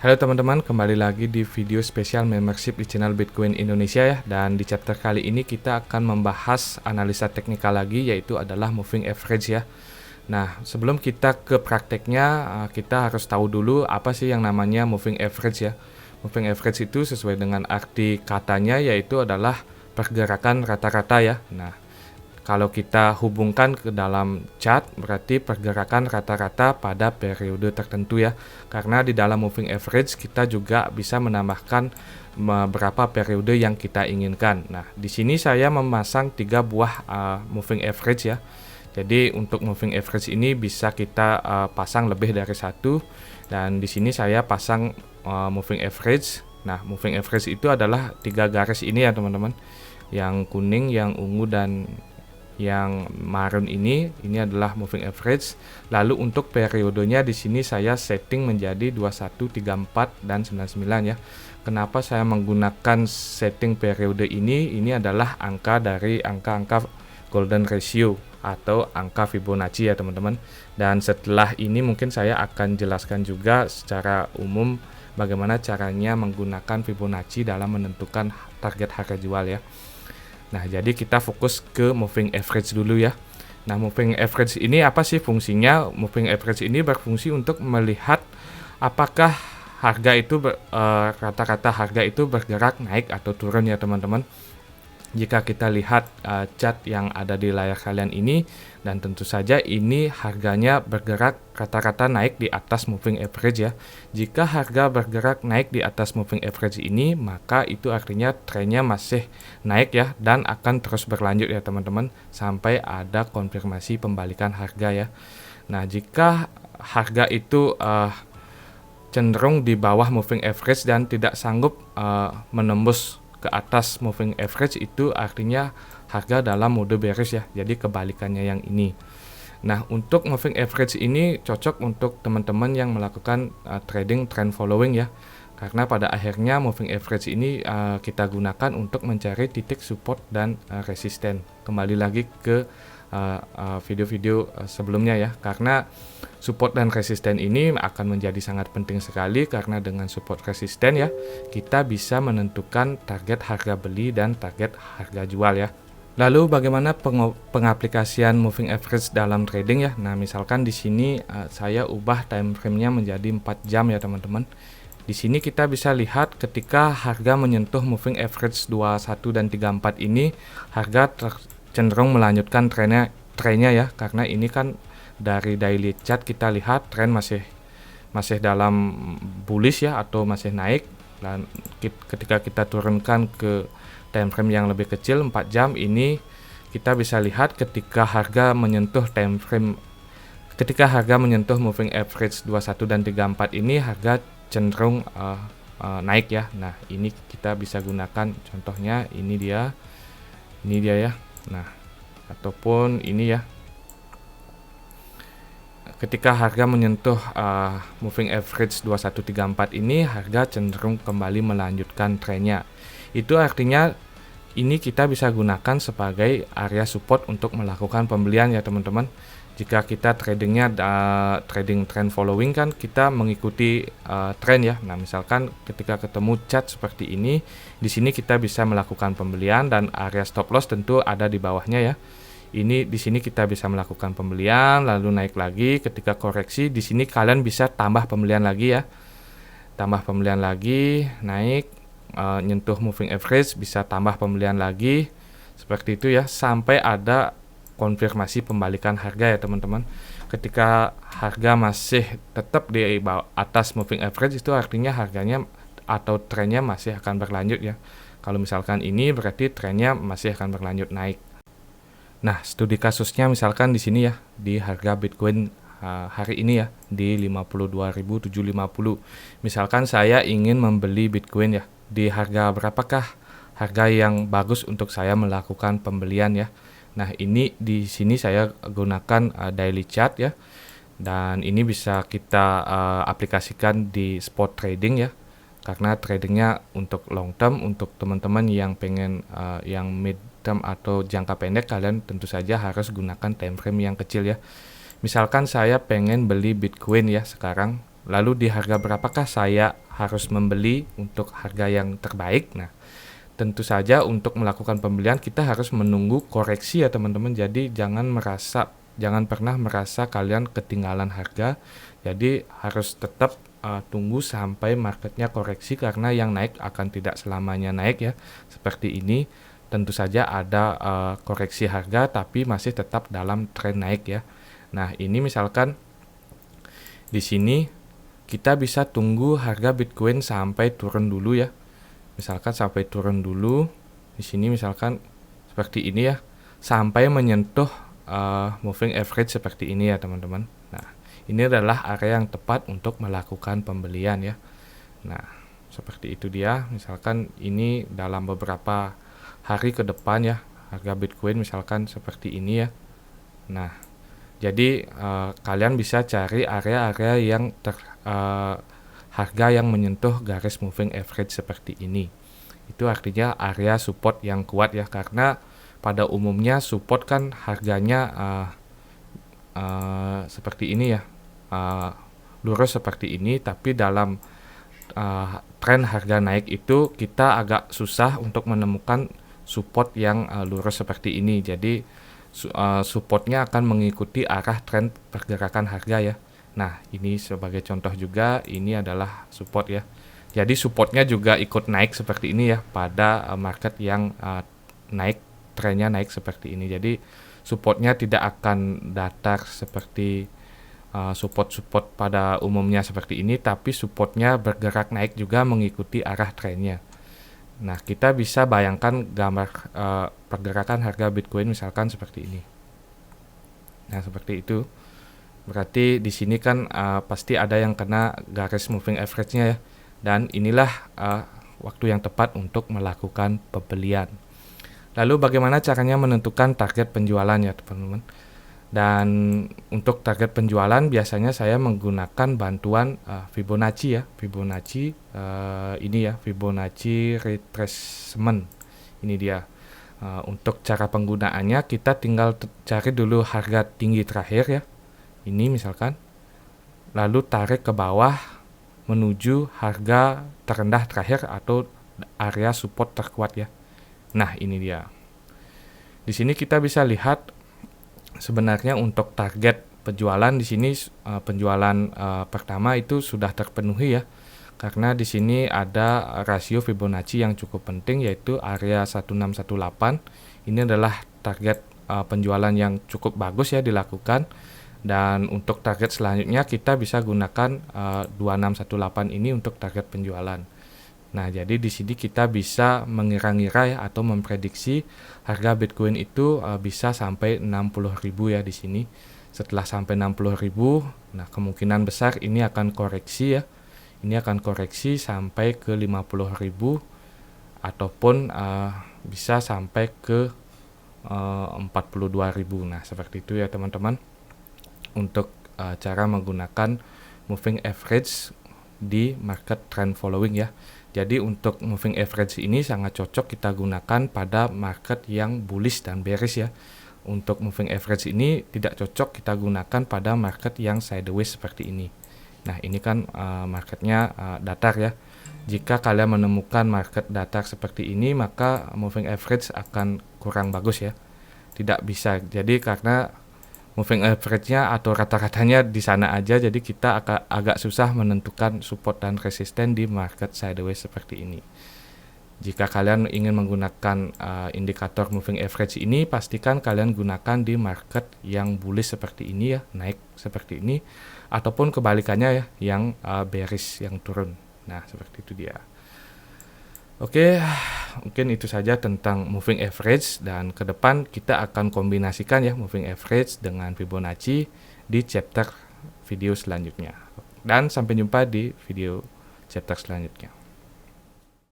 Halo teman-teman, kembali lagi di video spesial membership di channel Bitcoin Indonesia ya. Dan di chapter kali ini kita akan membahas analisa teknikal lagi, yaitu adalah moving average ya. Nah, sebelum kita ke prakteknya, kita harus tahu dulu apa sih yang namanya moving average ya. Moving average itu sesuai dengan arti katanya, yaitu adalah pergerakan rata-rata ya. Nah, kalau kita hubungkan ke dalam chart, berarti pergerakan rata-rata pada periode tertentu ya. Karena di dalam moving average kita juga bisa menambahkan beberapa periode yang kita inginkan. Nah, di sini saya memasang 3 buah moving average ya. Jadi untuk moving average ini bisa kita pasang lebih dari satu. Dan di sini saya pasang moving average. Nah, moving average itu adalah 3 garis ini ya teman-teman. Yang kuning, yang ungu, dan yang marun ini adalah moving average. Lalu untuk periodenya di sini saya setting menjadi 21, 34 dan 99 ya. Kenapa saya menggunakan setting periode ini? Ini adalah angka dari angka-angka golden ratio atau angka Fibonacci ya teman-teman. Dan setelah ini mungkin saya akan jelaskan juga secara umum bagaimana caranya menggunakan Fibonacci dalam menentukan target harga jual ya. Nah, jadi kita fokus ke moving average dulu ya. Nah, moving average ini apa sih fungsinya? Moving average ini berfungsi untuk melihat apakah harga itu rata-rata harga itu bergerak naik atau turun ya teman-teman. Jika kita lihat chart yang ada di layar kalian ini, dan tentu saja ini harganya bergerak rata-rata naik di atas moving average ya. Jika harga bergerak naik di atas moving average ini, maka itu artinya trennya masih naik ya, dan akan terus berlanjut ya teman-teman sampai ada konfirmasi pembalikan harga ya. Nah, jika harga itu cenderung di bawah moving average dan tidak sanggup menembus ke atas moving average, itu artinya harga dalam mode bearish ya. Jadi kebalikannya yang ini. Nah, untuk moving average ini cocok untuk teman-teman yang melakukan trading trend following ya. Karena pada akhirnya moving average ini kita gunakan untuk mencari titik support dan resisten. Kembali lagi ke video-video sebelumnya ya, karena support dan resisten ini akan menjadi sangat penting sekali, karena dengan support resisten ya kita bisa menentukan target harga beli dan target harga jual ya. Lalu bagaimana pengaplikasian moving average dalam trading ya? Nah, misalkan di sini saya ubah time frame-nya menjadi 4 jam ya teman-teman. Di sini kita bisa lihat ketika harga menyentuh moving average 21 dan 34 ini, harga cenderung melanjutkan trennya ya, karena ini kan dari daily chart kita lihat tren masih dalam bullish ya, atau masih naik. Dan ketika kita turunkan ke time frame yang lebih kecil 4 jam ini, kita bisa lihat ketika harga menyentuh time frame, ketika harga menyentuh moving average 21 dan 34 ini, harga cenderung naik ya. Nah, ini kita bisa gunakan contohnya ini dia ya. Nah, ataupun ini ya, ketika harga menyentuh moving average 2134 ini, harga cenderung kembali melanjutkan trennya. Itu artinya ini kita bisa gunakan sebagai area support untuk melakukan pembelian ya teman-teman. Jika kita tradingnya trading trend following kan kita mengikuti tren ya. Nah, misalkan ketika ketemu chart seperti ini, di sini kita bisa melakukan pembelian, dan area stop loss tentu ada di bawahnya ya. Ini di sini kita bisa melakukan pembelian, lalu naik lagi. Ketika koreksi di sini kalian bisa tambah pembelian lagi ya. Tambah pembelian lagi, naik nyentuh moving average, bisa tambah pembelian lagi. Seperti itu ya, sampai ada konfirmasi pembalikan harga ya teman-teman. Ketika harga masih tetap di atas moving average, itu artinya harganya atau trennya masih akan berlanjut ya. Kalau misalkan ini berarti trennya masih akan berlanjut naik. Nah, studi kasusnya misalkan di sini ya, di harga Bitcoin hari ini ya, di 52.750. Misalkan saya ingin membeli Bitcoin ya, di harga berapakah harga yang bagus untuk saya melakukan pembelian ya. Nah, ini di sini saya gunakan daily chart ya, dan ini bisa kita aplikasikan di spot trading ya, karena tradingnya untuk long term. Untuk teman-teman yang pengen yang mid term atau jangka pendek, kalian tentu saja harus gunakan time frame yang kecil ya. Misalkan saya pengen beli Bitcoin ya sekarang, lalu di harga berapakah saya harus membeli untuk harga yang terbaik? Nah, tentu saja untuk melakukan pembelian kita harus menunggu koreksi ya teman-teman. Jadi jangan pernah merasa kalian ketinggalan harga. Jadi harus tetap tunggu sampai marketnya koreksi, karena yang naik akan tidak selamanya naik ya. Seperti ini, tentu saja ada koreksi harga tapi masih tetap dalam tren naik ya. Nah, ini misalkan di sini kita bisa tunggu harga Bitcoin sampai turun dulu ya. Misalkan sampai turun dulu di sini, misalkan seperti ini ya, sampai menyentuh moving average seperti ini ya teman-teman. Nah, ini adalah area yang tepat untuk melakukan pembelian ya. Nah, seperti itu dia. Misalkan ini dalam beberapa hari ke depan ya, harga Bitcoin misalkan seperti ini ya. Nah, jadi kalian bisa cari area-area yang harga yang menyentuh garis moving average seperti ini. Itu artinya area support yang kuat ya, karena pada umumnya support kan harganya seperti ini ya, lurus seperti ini, tapi dalam tren harga naik itu kita agak susah untuk menemukan support yang lurus seperti ini. Jadi supportnya akan mengikuti arah tren pergerakan harga ya. Nah, ini sebagai contoh juga, ini adalah support ya. Jadi supportnya juga ikut naik seperti ini ya pada market yang naik, trennya naik seperti ini. Jadi supportnya tidak akan datar seperti support pada umumnya seperti ini, tapi supportnya bergerak naik juga mengikuti arah trennya. Nah, kita bisa bayangkan gambar pergerakan harga Bitcoin misalkan seperti ini. Nah, seperti itu. Berarti di sini kan pasti ada yang kena garis moving average-nya ya. Dan inilah waktu yang tepat untuk melakukan pembelian. Lalu bagaimana caranya menentukan target penjualan ya teman-teman? Dan untuk target penjualan biasanya saya menggunakan bantuan Fibonacci ya. Fibonacci ini ya, Fibonacci retracement. Ini dia. Untuk cara penggunaannya kita tinggal cari dulu harga tinggi terakhir ya. Ini misalkan. Lalu tarik ke bawah menuju harga terendah terakhir atau area support terkuat ya. Nah, ini dia. Di sini kita bisa lihat sebenarnya untuk target penjualan di sini penjualan pertama itu sudah terpenuhi ya. Karena di sini ada rasio Fibonacci yang cukup penting, yaitu area 1618. Ini adalah target penjualan yang cukup bagus ya dilakukan. Dan untuk target selanjutnya kita bisa gunakan 2618 ini untuk target penjualan. Nah, jadi di sini kita bisa mengira-ngira ya atau memprediksi harga Bitcoin itu bisa sampai 60.000 ya di sini. Setelah sampai 60.000, nah kemungkinan besar ini akan koreksi ya. Ini akan koreksi sampai ke 50.000 ataupun bisa sampai ke 42.000. Nah, seperti itu ya teman-teman. Untuk cara menggunakan moving average di market trend following ya. Jadi untuk moving average ini sangat cocok kita gunakan pada market yang bullish dan bearish ya. Untuk moving average ini tidak cocok kita gunakan pada market yang sideways seperti ini. Nah, ini kan marketnya datar ya. Jika kalian menemukan market datar seperti ini, maka moving average akan kurang bagus ya. Tidak bisa. Jadi karena moving average-nya atau rata-ratanya di sana aja, jadi kita agak susah menentukan support dan resisten di market sideways seperti ini. Jika kalian ingin menggunakan indikator moving average ini, pastikan kalian gunakan di market yang bullish seperti ini ya, naik seperti ini, ataupun kebalikannya ya, yang bearish, yang turun. Nah, seperti itu dia. Oke, mungkin itu saja tentang moving average, dan ke depan kita akan kombinasikan ya moving average dengan Fibonacci di chapter video selanjutnya. Dan sampai jumpa di video chapter selanjutnya.